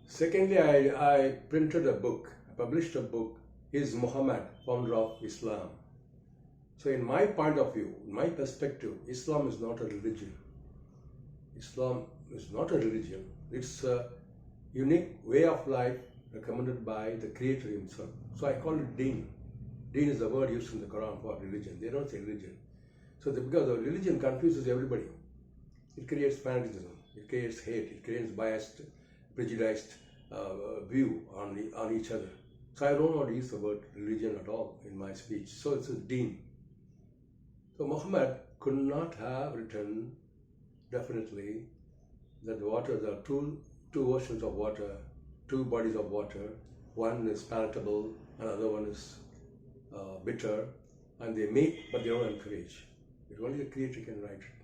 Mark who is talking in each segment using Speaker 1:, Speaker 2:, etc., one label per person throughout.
Speaker 1: Secondly, I printed a book, I published a book, Is Muhammad, founder of Islam? So in my point of view, in my perspective, Islam is not a religion. Islam is not a religion. It's a unique way of life recommended by the Creator himself. So I call it Deen. Deen is the word used in the Quran for religion. They don't say religion. So because the religion confuses everybody. It creates fanaticism. It creates hate. It creates biased, prejudiced view on each other. So I don't want to use the word religion at all in my speech. So it's a Deen. So Muhammad could not have written definitely that the water, there are two oceans of water, two bodies of water. One is palatable, another one is bitter, and they meet, but they don't encourage. It only the Creator can write it.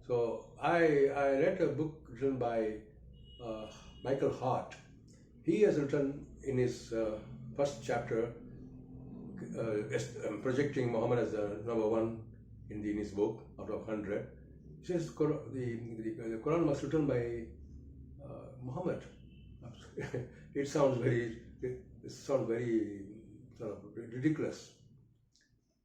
Speaker 1: So I read a book written by Michael Hart. He has written in his first chapter, projecting Muhammad as the number one in his book out of 100. He says the Quran was written by Muhammad. It sounds very sort of ridiculous.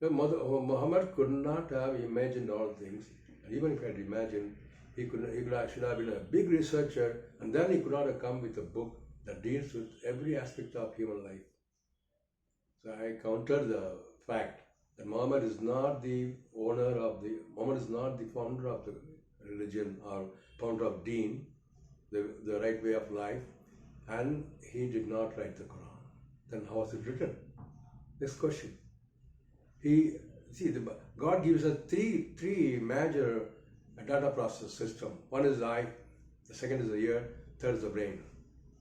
Speaker 1: Muhammad could not have imagined all things. And even if he had imagined, he should have been a big researcher, and then he could not have come with a book that deals with every aspect of human life. So I countered the fact that Muhammad is not the Muhammad is not the founder of the religion or founder of Deen, the right way of life, and he did not write the Quran. Then how was it written? Next question. God gives us three major data process system. One is the eye, the second is the ear, third is the brain.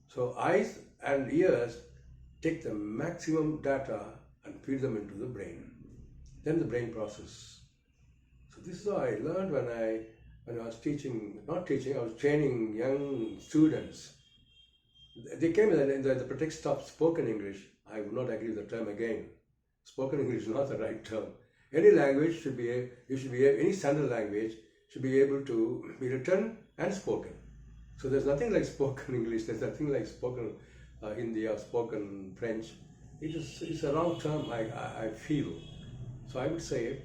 Speaker 1: So eyes and ears take the maximum data and feed them into the brain. Then the brain process. So this is what I learned when I was I was training young students. They came in the pretext of spoken English. I would not agree with the term again. Spoken English is not the right term. Any language should be, any standard language should be able to be written and spoken. So there's nothing like spoken English, there's nothing like spoken Hindi or spoken French. It's a wrong term, I feel. So I would say,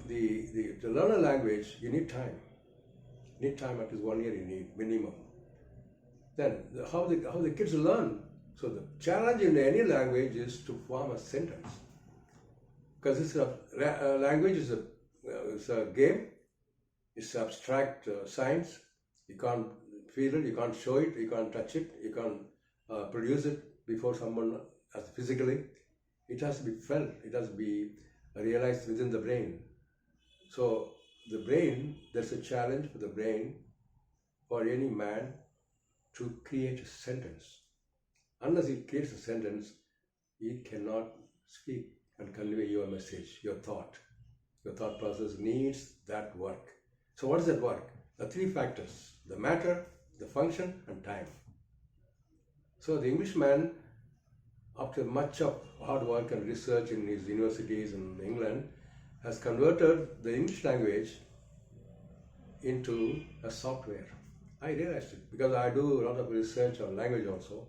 Speaker 1: to learn a language, you need time. You need time, at least 1 year you need, minimum. Then, how the kids learn. So the challenge in any language is to form a sentence. Because language is a game, it's abstract science. You can't feel it, you can't show it, you can't touch it, you can't produce it before someone physically. It has to be felt, it has to be realized within the brain. So the brain, there's a challenge for the brain, for any man, to create a sentence. Unless he creates a sentence, he cannot speak and convey your message, your thought. Your thought process needs that work. So what is that work? The three factors: the matter, the function, and time. So the Englishman, after much of hard work and research in his universities in England, has converted the English language into a software. I realized it because I do a lot of research on language also.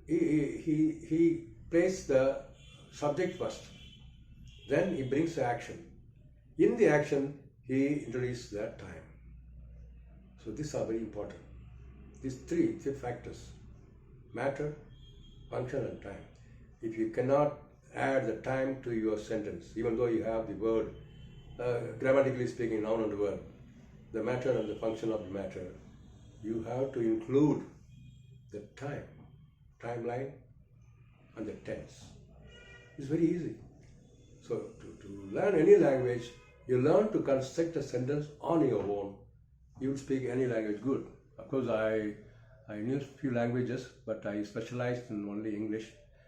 Speaker 1: He places the subject first, then he brings the action. In the action, he introduces the time. So these are very important. These three factors: matter, function, and time. If you cannot add the time to your sentence, even though you have the word, grammatically speaking, noun and verb, the matter and the function of the matter, you have to include the timeline, and the tense. It's very easy. So to learn any language, you learn to construct a sentence on your own. You would speak any language good. Of course, I knew a few languages, but I specialized in only English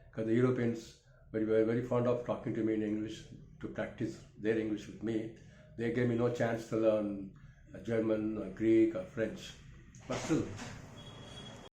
Speaker 1: because the Europeans were very fond of talking to me in English to practice their English with me. They gave me no chance to learn German or Greek or French. But still,